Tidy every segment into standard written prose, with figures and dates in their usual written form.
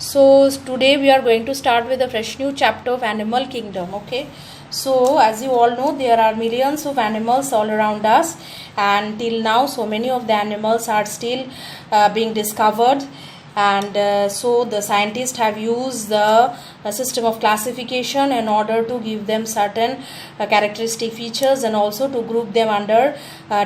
So today we are going to start with a fresh new chapter of animal kingdom. Okay, so as you all know, there are millions of animals all around us, and till now so many of the animals are still being discovered, and so the scientists have used the system of classification in order to give them certain characteristic features and also to group them under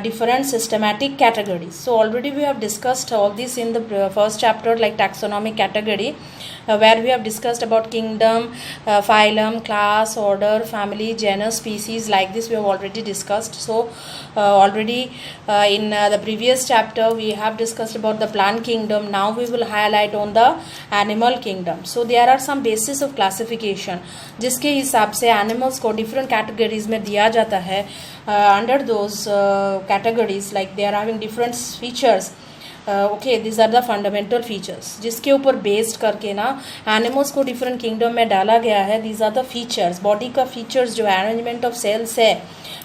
different systematic categories. So already we have discussed all this in the first chapter, like taxonomic category, where we have discussed about kingdom, phylum, class, order, family, genus, species. Like this we have already discussed. So already in the previous chapter we have discussed about the plant kingdom. Now we will highlight on the animal kingdom. So there are some basis of classification जिसके हिसाब से animals को different categories में दिया जाता है. Under those categories, like they are having different features. Okay, these are the fundamental features जिसके ऊपर बेस्ड करके ना एनिमल्स को डिफरेंट किंगडम में डाला गया है. These are the features. Body का फीचर्स जो अरेंजमेंट ऑफ सेल्स है,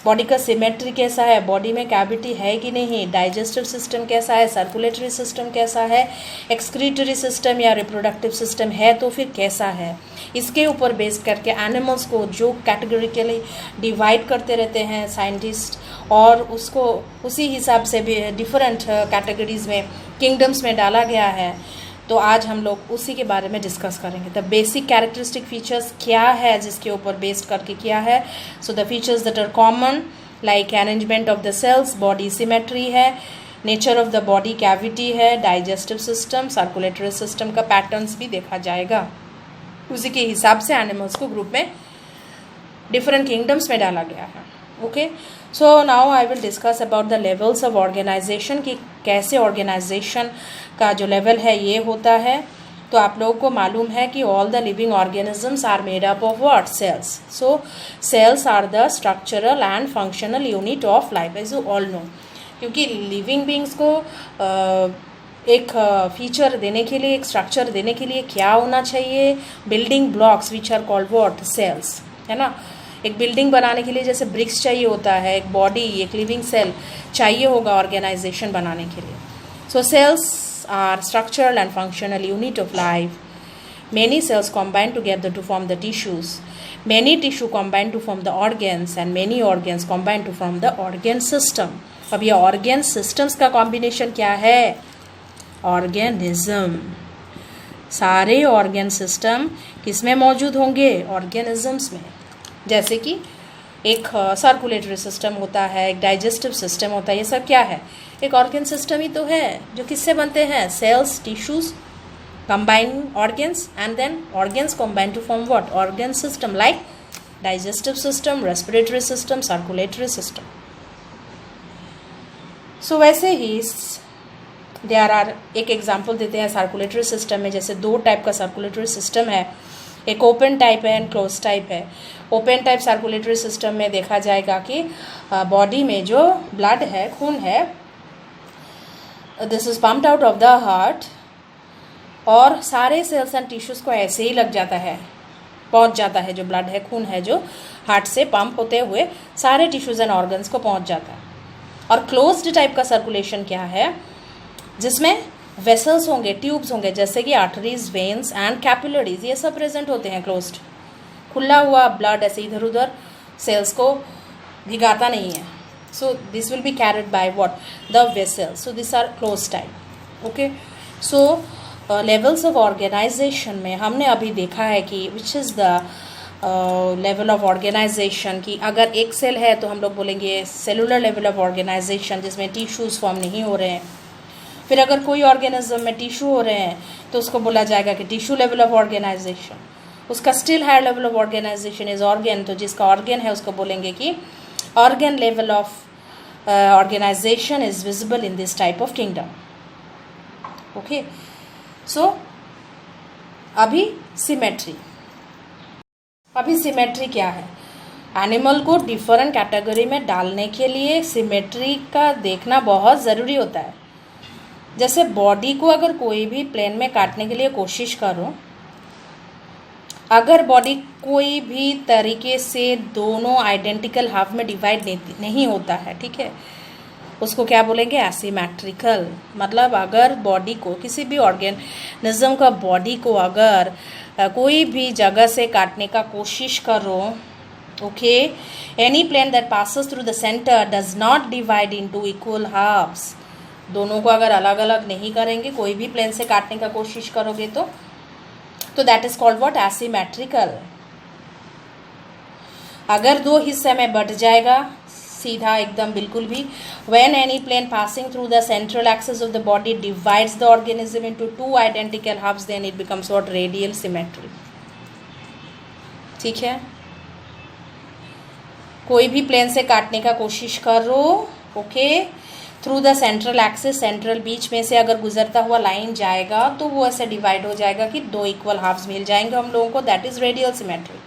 बॉडी का सिमेट्री कैसा है, बॉडी में कैविटी है कि नहीं, डाइजेस्टिव सिस्टम कैसा है, सर्कुलेटरी सिस्टम कैसा है, एक्सक्रीटरी सिस्टम या रिप्रोडक्टिव सिस्टम है तो फिर कैसा है, इसके ऊपर बेस्ड करके एनिमल्स को जो कैटेगरिकली डिवाइड करते रहते हैं साइंटिस्ट, और उसको उसी हिसाब से भी डिफरेंट कैटेगरीज में किंगडम्स में डाला गया है. तो आज हम लोग उसी के बारे में डिस्कस करेंगे. द बेसिक कैरेक्टरिस्टिक फीचर्स क्या है जिसके ऊपर बेस्ड करके किया है. So the features that are common, like arrangement of the cells, body symmetry है, nature of the body cavity है, डाइजेस्टिव सिस्टम, सर्कुलेटरी सिस्टम का पैटर्न्स भी देखा जाएगा. उसी के हिसाब से एनिमल्स को ग्रुप में डिफरेंट किंगडम्स में डाला गया है. Okay, so now I will discuss about the levels of organisation, कि कैसे ऑर्गेनाइजेशन का जो लेवल है ये होता है. तो आप लोगों को मालूम है कि all the living organisms are made up of what? Cells. So cells are the structural and functional unit of life, as you all know. क्योंकि लिविंग बींग्स को एक फीचर देने के लिए, एक स्ट्रक्चर देने के लिए क्या होना चाहिए? Building blocks which are called what? Cells, है ना. एक बिल्डिंग बनाने के लिए जैसे ब्रिक्स चाहिए होता है, एक बॉडी, एक लिविंग सेल चाहिए होगा ऑर्गेनाइजेशन बनाने के लिए. So cells are structural and functional unit of life. Many cells combine together to form the tissues, many tissue combine to form the organs, and many organs combine to form the organ system. अब ये organ systems का combination क्या है? Organism. सारे organ system किस में मौजूद होंगे? ऑर्गेनिजम्स में. जैसे कि एक सर्कुलेटरी सिस्टम होता है, एक डाइजेस्टिव सिस्टम होता है, ये सब क्या है? एक ऑर्गेन सिस्टम ही तो है, जो किससे बनते हैं? Cells, tissues, combine organs, and then organs combine to form what? Organ system, like digestive system, respiratory system, circulatory system. So वैसे ही देयर आर, एक एग्जाम्पल देते हैं सर्कुलेटरी सिस्टम में. जैसे दो टाइप का सर्कुलेटरी सिस्टम है, एक ओपन टाइप है एंड क्लोज टाइप है. ओपन टाइप सर्कुलेटरी सिस्टम में देखा जाएगा कि बॉडी में जो ब्लड है, खून है, this is pumped out of the heart, और सारे सेल्स एंड टिश्यूज को ऐसे ही लग जाता है, पहुंच जाता है. जो ब्लड है, खून है, जो हार्ट से पंप होते हुए सारे टिश्यूज एंड ऑर्गन्स को पहुंच जाता है. और क्लोज्ड टाइप का सर्कुलेशन क्या है? जिसमें वेसल्स होंगे, ट्यूब्स होंगे, जैसे कि आर्टरीज, वेन्स एंड कैपिलरीज, ये सब प्रेजेंट होते हैं. क्लोज्ड, खुला हुआ ब्लड ऐसे इधर उधर सेल्स को भिगाता नहीं है. So this will be carried by what? The vessels. So this are close type. Okay, so levels of organisation में हमने अभी देखा है कि which is the level of organisation, की अगर एक सेल है तो हम लोग बोलेंगे सेलुलर लेवल ऑफ ऑर्गेनाइजेशन, जिसमें टिश्यूज फॉर्म नहीं हो रहे हैं. फिर अगर कोई ऑर्गेनिज्म में टिश्यू हो रहे हैं तो उसको बोला जाएगा कि टिश्यू लेवल ऑफ ऑर्गेनाइजेशन. उसका still higher level of organisation is organ, तो जिसका ऑर्गेन है उसको बोलेंगे कि organ level of organisation is visible in this type of kingdom. Okay, so अभी सिमेट्री. अभी सिमेट्री क्या है? एनिमल को डिफरेंट कैटेगरी में डालने के लिए सिमेट्री का देखना बहुत ज़रूरी होता है. जैसे बॉडी को अगर कोई भी प्लेन में काटने के लिए कोशिश करो, अगर बॉडी कोई भी तरीके से दोनों आइडेंटिकल हाफ में डिवाइड नहीं होता है, ठीक है, उसको क्या बोलेंगे, एसिमेट्रिकल। मतलब अगर बॉडी को, किसी भी ऑर्गेनिज्म का बॉडी को अगर कोई भी जगह से काटने का कोशिश करो, okay, any plane that passes through the centre does not divide into equal halves, दोनों को अगर अलग अलग नहीं करेंगे, कोई भी प्लेन से काटने का कोशिश करोगे तो that is called what, asymmetrical. अगर दो हिस्से में बट जाएगा सीधा एकदम बिल्कुल भी, when any plane passing through the central axis of the body divides the organism into two identical halves, then it becomes what, radial symmetry. ठीक है, कोई भी प्लेन से काटने का कोशिश करो, okay, through the central axis, central बीच में से अगर गुजरता हुआ लाइन जाएगा तो वो ऐसे डिवाइड हो जाएगा कि दो इक्वल हाफ्स मिल जाएंगे हम लोगों को, दैट इज रेडियल सिमेट्री।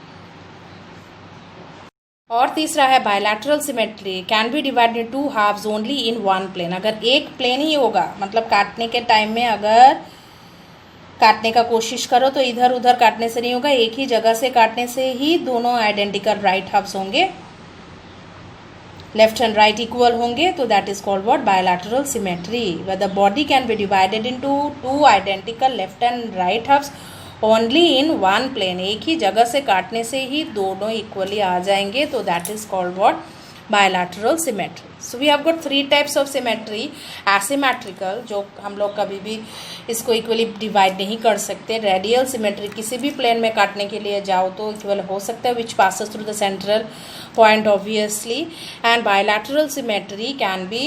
और तीसरा है bilateral symmetry, can be divided in two halves only in one plane. अगर एक प्लेन ही होगा, मतलब काटने के टाइम में अगर काटने का कोशिश करो तो इधर उधर काटने से नहीं होगा, एक ही जगह से काटने से ही दोनों आइडेंटिकल राइट हाफ्स होंगे, लेफ्ट एंड राइट इक्वल होंगे, तो that is called what, bilateral symmetry. Where the body can be divided into two identical left and right halves only in one plane, एक ही जगह से काटने से ही दोनों इक्वली आ जाएंगे, तो that is called what, bilateral symmetry. So we have got three types of symmetry. Asymmetrical, जो हम लोग कभी भी इसको इक्वली डिवाइड नहीं कर सकते। रेडियल सिमेट्री, किसी भी प्लेन में काटने के लिए जाओ तो इक्वल हो सकता है, विच passes through the central point obviously, and bilateral symmetry can be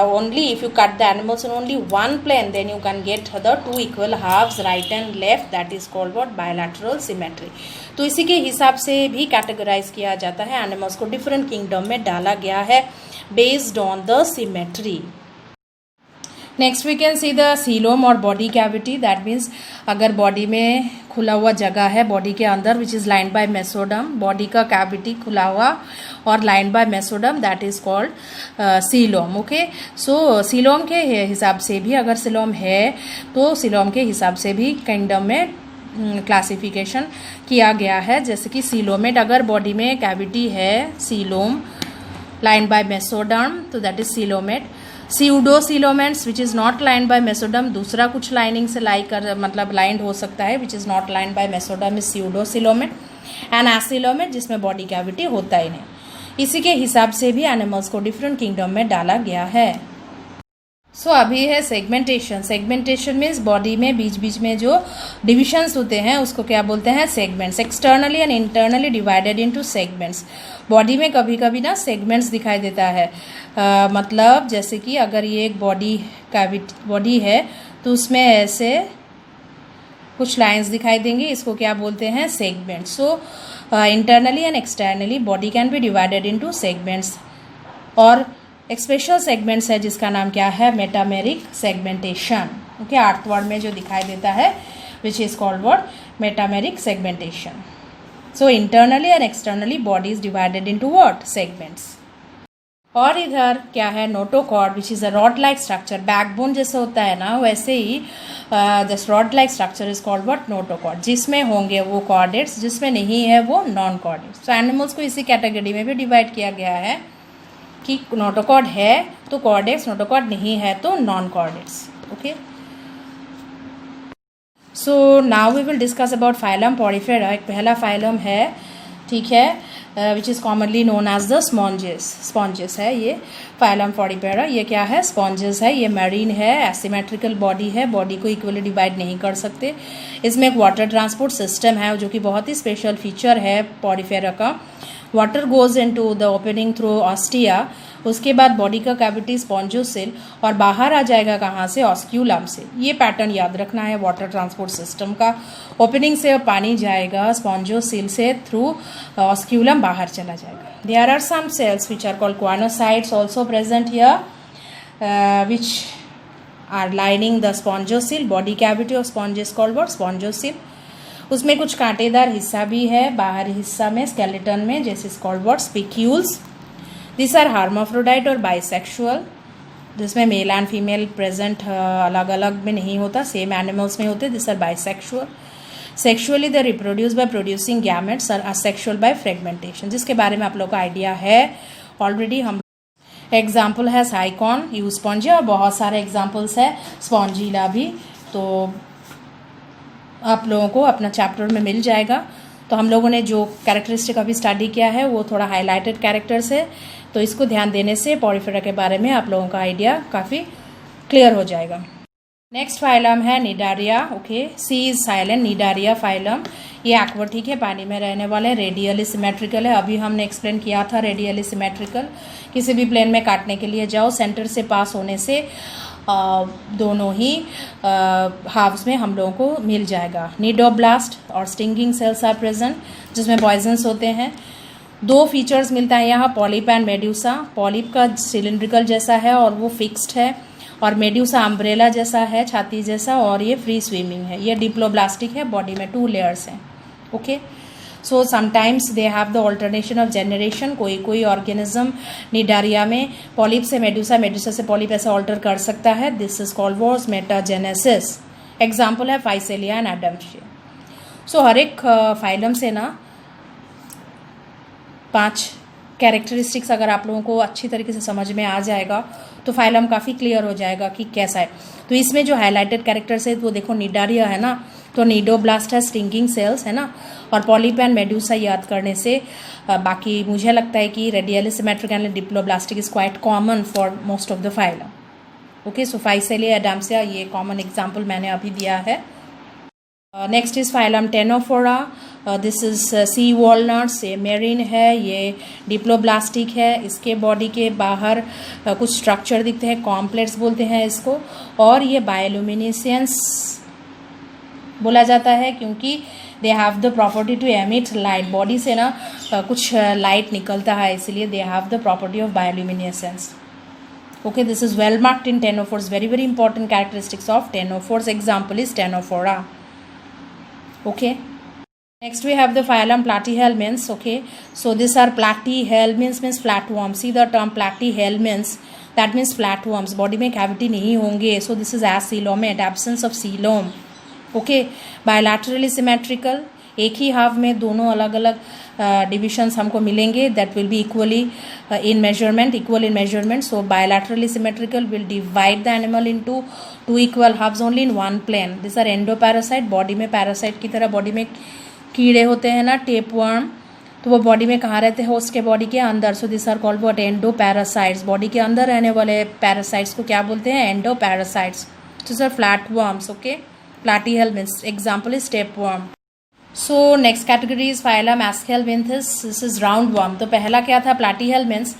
only if you cut the animals in only one plane, then you can get the two equal halves right and left, that is called what, bilateral symmetry। तो इसी के हिसाब से भी categorise किया जाता है, animals को डिफरेंट किंगडम में डाला गया है based on the symmetry. Next we can see the coelom और बॉडी कैविटी, दैट मीन्स अगर बॉडी में खुला हुआ जगह है बॉडी के अंदर, which is lined by mesoderm, body का कैविटी खुला हुआ और lined by mesoderm, that is called coelom. Okay, so coelom के हिसाब से भी, अगर सीलोम है तो सीलोम के हिसाब से भी किंगडम में क्लासिफिकेशन किया गया है। जैसे कि सीलोमेट, अगर बॉडी में कैविटी है सीलोम लाइंड बाय मेसोडर्म, तो that is coelomate. Pseudocoelomates which is not lined by mesoderm, दूसरा कुछ लाइनिंग से मतलब लाइंड हो सकता है, which is not lined by mesoderm is pseudocoelomate. And acoelomate, जिसमें बॉडी कैविटी होता ही नहीं। इसी के हिसाब से भी एनिमल्स को डिफरेंट किंगडम में डाला गया है। सो अभी है सेगमेंटेशन। सेगमेंटेशन मीन्स बॉडी में बीच बीच में जो डिविजन्स होते हैं उसको क्या बोलते हैं, segments. Externally and internally divided into segments. Body में कभी कभी ना सेगमेंट्स दिखाई देता है, मतलब जैसे कि अगर ये एक बॉडी है तो उसमें ऐसे कुछ लाइंस दिखाई देंगे, इसको क्या बोलते हैं, segments. So internally and externally body can be divided into segments. और एक स्पेशल सेगमेंट्स है जिसका नाम क्या है, metameric segmentation. Okay, 8th word में जो दिखाई देता है which is called what, metameric segmentation. So internally and externally body is divided into what, segments. और इधर क्या है, notochord which is a rod like structure. Backbone जैसे होता है ना, वैसे ही this rod like structure is called what, notochord. जिसमें होंगे वो कॉर्डेट्स, जिसमें नहीं है वो नॉन कॉर्डेट्स। तो एनिमल्स को इसी कैटेगरी में भी डिवाइड किया गया है कि नोटोकॉर्ड है तो कॉर्डेट्स, नोटोकॉर्ड नहीं है तो non chordates. Okay, so now we will discuss about phylum Porifera. एक पहला फाइलम है, ठीक है, which is commonly known as the sponges. Sponges है ये फाइलम पॉरीफेरा। ये क्या है, स्पॉन्जेस है। ये मैरीन है, एसिमेट्रिकल बॉडी है, बॉडी को इक्वली डिवाइड नहीं कर सकते। इसमें एक वाटर ट्रांसपोर्ट सिस्टम है जो कि बहुत ही स्पेशल फीचर है पॉरीफेरा का। Water goes into the opening through ostia, उसके बाद बॉडी का कैविटी स्पॉन्जोसिल, और बाहर आ जाएगा कहाँ से, ऑस्क्यूलम से। ये पैटर्न याद रखना है वाटर ट्रांसपोर्ट सिस्टम का। ओपनिंग से पानी जाएगा स्पॉन्जोसिल से, थ्रू ऑस्क्यूलम बाहर चला जाएगा। There are some cells which are called choanocytes also present here which are lining the spongocoel. Body cavity of sponge is called what, spongocoel. उसमें कुछ कांटेदार हिस्सा भी है बाहरी हिस्सा में, स्केलेटन में, जैसे called what, spicules. This are hermaphrodite और बाइसेक्सुअल, जिसमें मेल एंड फीमेल प्रेजेंट अलग अलग में नहीं होता, सेम एनिमल्स में होते। This are bisexual. Sexually they reproduce by producing gametes, और असेक्सुअल बाय फ्रेगमेंटेशन, जिसके बारे में आप लोग को आइडिया है ऑलरेडी। हम एग्जाम्पल है साइकॉन, यूस्पॉन्जिया, और बहुत सारे एग्जाम्पल्स है स्पॉन्जिला भी। तो आप लोगों को अपना चैप्टर में मिल जाएगा। तो हम लोगों ने जो कैरेक्टरिस्टिक अभी स्टडी किया है वो थोड़ा हाईलाइटेड कैरेक्टर्स है, तो इसको ध्यान देने से पॉरीफेरा के बारे में आप लोगों का आइडिया काफ़ी क्लियर हो जाएगा। नेक्स्ट फाइलम है Cnidaria. Okay, C is silent, Cnidaria phylum. ये एक्वाटिक है, पानी में रहने वाले, रेडियली सिमेट्रिकल है। अभी हमने एक्सप्लेन किया था रेडियली सिमेट्रिकल, किसी भी प्लेन में काटने के लिए जाओ, सेंटर से पास होने से दोनों ही हाफ्स में हम लोगों को मिल जाएगा। निडोब्लास्ट और स्टिंगिंग सेल्स आर प्रेजेंट, जिसमें पॉइजन्स होते हैं। दो फीचर्स मिलता है यहाँ, पॉलिप एंड मेड्यूसा। पॉलिप का सिलिंड्रिकल जैसा है और वो फिक्स्ड है, और मेड्यूसा अम्ब्रेला जैसा है, छाती जैसा, और ये फ्री स्विमिंग है। ये डिप्लोब्लास्टिक है, बॉडी में 2 लेयर्स हैं। Okay, so sometimes they have the alternation of generation. कोई कोई ऑर्गेनिज्म निडारिया में पॉलिप से मेड्यूसा, मेड्यूसा से पॉलिप ऐसे ऑल्टर कर सकता है। This is called was metagenesis. Example है फाइसेलिया एंड एडम्शिया। सो हर एक फाइलम से ना 5 कैरेक्टरिस्टिक्स अगर आप लोगों को अच्छी तरीके से समझ में आ जाएगा तो फाइलम काफ़ी क्लियर हो जाएगा कि कैसा है। तो इसमें जो हाईलाइटेड कैरेक्टर्स है वो देखो, निडारिया है ना, तो निडोब्लास्ट है, स्टिंगिंग सेल्स है ना, और पॉलिप एंड मेड्यूसा याद करने से बाकी मुझे लगता है कि radially symmetric and diploblastic is quite common for most of the phylum. Okay, so Physalia, Adamsia, ये कॉमन एग्जाम्पल मैंने अभी दिया है। Next is phylum Ctenophora. This is sea walnuts, ये मेरीन है, ये डिप्लोब्लास्टिक है। इसके बॉडी के बाहर कुछ स्ट्रक्चर दिखते हैं, कॉम्प्लेक्स बोलते हैं इसको, और ये बायोल्यूमिनेसेंस बोला जाता है क्योंकि they have the property to emit light. Body से ना कुछ लाइट निकलता है, इसलिए they have the property of bioluminescence. Okay, this is well marked in ctenophores. Very very important characteristics of ctenophores. Example is ctenophora. Okay. Next we have the phylum Platyhelminths. Okay, so these are platyhelminths means flatworms. See the term platyhelminths, that means flatworms. Body में cavity नहीं होंगे. So this is acoelomate, absence of coelom. Okay, bilaterally symmetrical. एक ही half में दोनों अलग अलग divisions हमको मिलेंगे, that will be equally in measurement, equal in measurement. So bilaterally symmetrical will divide the animal into 2 equal halves only in 1 plane. This are endoparasite. Body में parasite की तरह बॉडी में कीड़े होते हैं ना, टेपवर्म, तो वो बॉडी में कहाँ रहते हैं? होस्ट के बॉडी के अंदर. So this are called what? Endoparasites. Body के अंदर रहने वाले पैरासाइट्स को क्या बोलते हैं? Endoparasites. This are flatworms. Okay, platyhelminthes. Example is tapeworm. So next category is phylum aschelminthes. This is round worm. तो पहला क्या था? Platyhelminthes.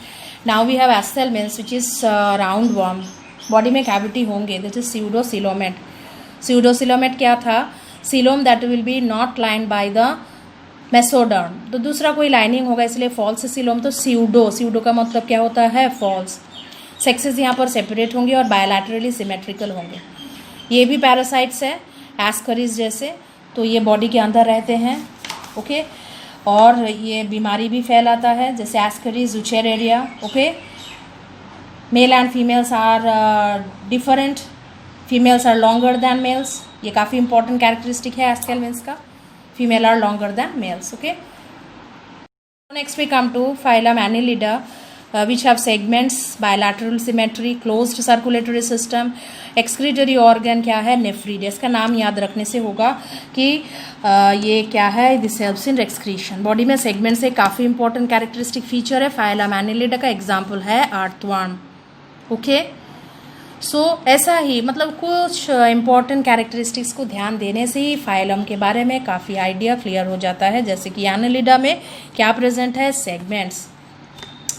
Now we have aschelminthes which is round worm. Body में कैविटी होंगे. This is pseudocoelomate. स्यूडोसिलोमेट क्या था? Coelom that will be not lined by the mesoderm. तो दूसरा कोई लाइनिंग होगा, इसलिए फॉल्स सिलोम. तो स्यूडो, स्यूडो का मतलब क्या होता है? फॉल्स. सेक्सेस यहाँ पर सेपरेट होंगे और बायलैटरली सिमेट्रिकल होंगे. ये भी पैरासाइट्स है एस्करीज जैसे, तो ये बॉडी के अंदर रहते हैं. ओके, और ये बीमारी भी फैलाता है जैसे ascaris, wuchereria. Okay, male and females are different. Females are longer than males. ये काफ़ी इंपॉर्टेंट कैरेक्टरिस्टिक है एस्केलमिन्थ्स का. Female are longer than males. Okay, next we come to phylum annelida which have segments, bilateral symmetry, closed circulatory system. excretory organ क्या है? नेफ्रीड. इसका नाम याद रखने से होगा कि ये क्या है? This helps in excretion. Body में सेगमेंट से काफ़ी इंपॉर्टेंट कैरेक्टरिस्टिक फीचर है. फाइलम एनिलिडा का एग्जाम्पल है अर्थवर्म. ओके, सो ऐसा ही मतलब कुछ इंपॉर्टेंट कैरेक्टरिस्टिक्स को ध्यान देने से ही फाइलम के बारे में काफ़ी आइडिया क्लियर हो जाता है. जैसे कि एनिलिडा में क्या प्रेजेंट है? सेगमेंट्स.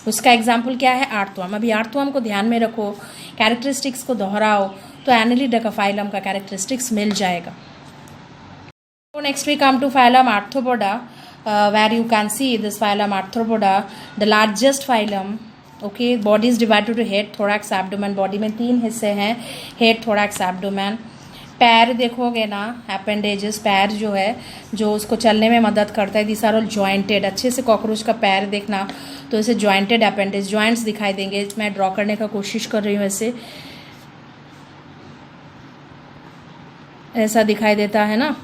उसका एग्जाम्पल क्या है? आर्थवर्म. अभी आर्थवर्म को ध्यान में रखो, कैरेक्टरिस्टिक्स को दोहराओ तो एनिलिडा का फाइलम का कैरेक्टरिस्टिक्स मिल जाएगा. तो next we come to phylum Arthropoda, where you can see this phylum Arthropoda, the largest phylum. Okay, body is divided to head, thorax, abdomen. Body में 3 हिस्से हैं, हेड, थोरैक्स, एब्डोमेन. पैर देखोगे ना, अपेंडेजेस, पैर जो है जो उसको चलने में मदद करता है, दिस आर ऑल जॉइंटेड. अच्छे से कॉकरोच का पैर देखना तो इसे जॉइंटेड अपेंडेज, जॉइंट्स दिखाई देंगे. मैं ड्रॉ करने का कोशिश कर रही हूँ, ऐसा दिखाई देता है ना.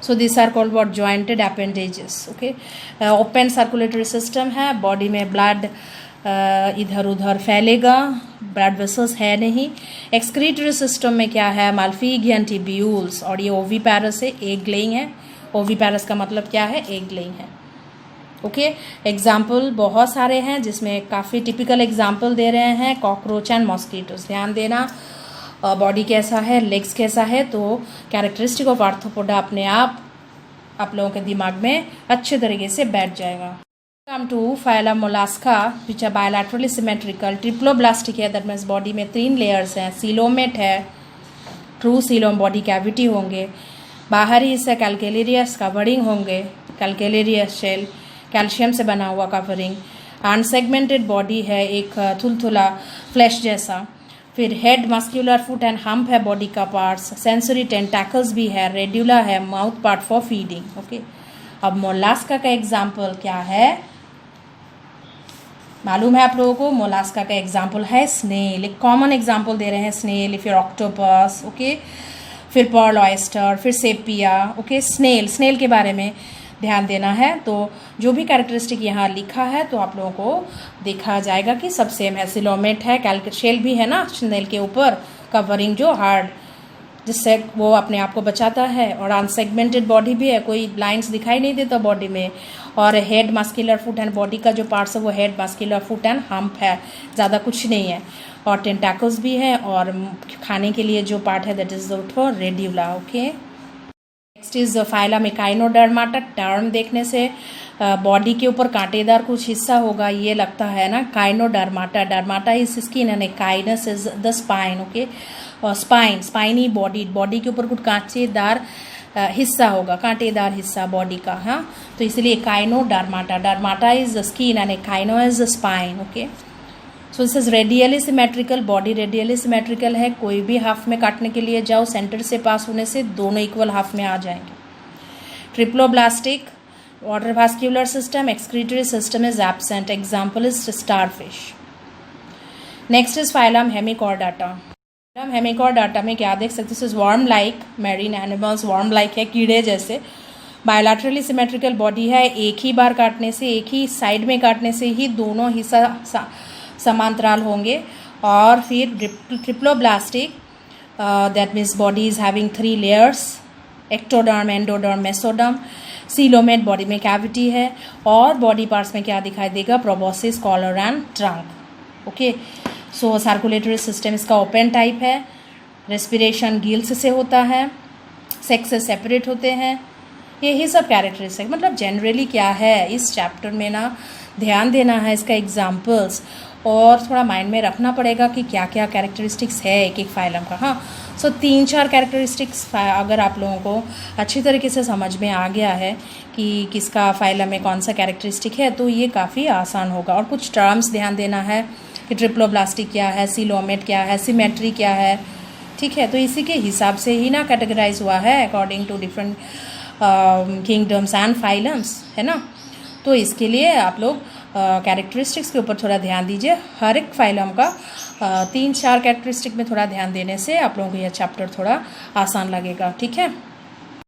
So this are called what? Jointed appendages. Okay, open circulatory system है. बॉडी में ब्लड इधर उधर फैलेगा, ब्लड वेसल्स है नहीं। एक्सक्रीटरी सिस्टम में क्या है, माल्फिगियन ट्यूब्यूल्स, और ये ओविपैरस है, एग लेइंग है। ओविपैरस का मतलब क्या है, एग लेइंग है। ओके, एग्जाम्पल बहुत सारे हैं जिसमें काफ़ी टिपिकल एग्जाम्पल दे रहे हैं, कॉकरोच एंड मॉस्किटोस। ध्यान देना, बॉडी कैसा है, लेग्स कैसा है, तो कैरेक्टरिस्टिक ऑफ आर्थ्रोपोडा अपने आप लोगों के दिमाग में अच्छे तरीके से बैठ जाएगा। Come to phylum Mollusca, which are bilaterally symmetrical, triploblastic है, that means बॉडी में 3 लेयर्स हैं, सीलोमेट है, ट्रू सीलोम बॉडी कैविटी होंगे, बाहरी हिस्सा कैलकेलेरियस कवरिंग होंगे, कैलकेलेरियस शेल कैल्शियम से बना हुआ कवरिंग, अनसेगमेंटेड बॉडी है, एक थुलथुला फ्लैश जैसा, फिर head muscular foot and hump है बॉडी का पार्ट्स, सेंसरी टेंटैकल्स भी है, रेड्यूला है, mouth part for feeding. Okay, अब मोलास्का का एग्जाम्पल क्या है मालूम है आप लोगों को, मोलास्का का एग्जाम्पल है स्नेल। एक कॉमन एग्जाम्पल दे रहे हैं स्नेल, फिर ऑक्टोपस, ओके, फिर पर्ल ऑयस्टर, फिर सेपिया। ओके, स्नेल के बारे में ध्यान देना है, तो जो भी कैरेक्टरिस्टिक यहाँ लिखा है तो आप लोगों को देखा जाएगा कि सब सेम है। सिलोमेट है, शेल भी है ना स्नेल के ऊपर, कवरिंग जो हार्ड, जिससे वो अपने आप को बचाता है, और अनसेगमेंटेड बॉडी भी है, कोई लाइंस दिखाई नहीं देता बॉडी में, और head muscular foot and body का जो पार्ट्स है वो head muscular foot and hump है, ज़्यादा कुछ नहीं है, और टेंटाकल्स भी है, और खाने के लिए जो पार्ट है that is for radula. Okay, next is phylum Echinodermata. Term देखने से बॉडी के ऊपर कांटेदार कुछ हिस्सा होगा ये लगता है ना, echinodermata. Dermata is skin and echinos is the spine. Okay, और स्पाइनी बॉडी के ऊपर कुछ कांटेदार हिस्सा होगा, कांटेदार हिस्सा बॉडी का। हाँ, तो इसलिए echinodermata, dermata is the skin and echino is the spine. Okay, so this is radially symmetrical, body radially symmetrical है, कोई भी हाफ में काटने के लिए जाओ, सेंटर से पास होने से दोनों इक्वल हाफ में आ जाएंगे। Triploblastic, water vascular system, excretory system is absent, example is starfish. Next is phylum hemichordata. Hemichordata में क्या देख सकते हैं, worm like marine animals, worm like है, कीड़े जैसे, बायलैटरली सिमेट्रिकल बॉडी है, एक ही बार काटने से, एक ही साइड में काटने से ही दोनों हिस्सा समांतराल होंगे। और फिर triploblastic, that means body is having 3 layers, ectoderm, endoderm, mesoderm. Coelomate body में कैविटी है, और बॉडी पार्ट्स में क्या दिखाई देगा, proboscis, collar and trunk. Okay, so circulatory system इसका ओपन टाइप है, रेस्पिरेशन गिल्स से होता है, सेक्स से सेपरेट होते हैं, यही सब कैरेक्टरिस्टिक। मतलब जनरली क्या है इस चैप्टर में ना, ध्यान देना है इसका एग्जाम्पल्स, और थोड़ा माइंड में रखना पड़ेगा कि क्या क्या कैरेक्टरिस्टिक्स है एक एक फाइलम का। हाँ, सो 3-4 कैरेक्टरिस्टिक्स अगर आप लोगों को अच्छी तरीके से समझ में आ गया है कि किसका फाइलम में कौन सा कैरेक्टरिस्टिक है, तो ये काफ़ी आसान होगा। और कुछ टर्म्स ध्यान देना है कि ट्रिप्लोब्लास्टिक क्या है, सीलोमेट क्या है, सिमेट्री क्या है, ठीक है, तो इसी के हिसाब से ही ना कैटेगराइज हुआ है according to different kingdoms and phylums, है ना। तो इसके लिए आप लोग कैरेक्टरिस्टिक्स के ऊपर थोड़ा ध्यान दीजिए। हर एक फाइलम का 3-4 कैरेक्टरिस्टिक में थोड़ा ध्यान देने से आप लोगों को यह चैप्टर थोड़ा आसान लगेगा, ठीक है।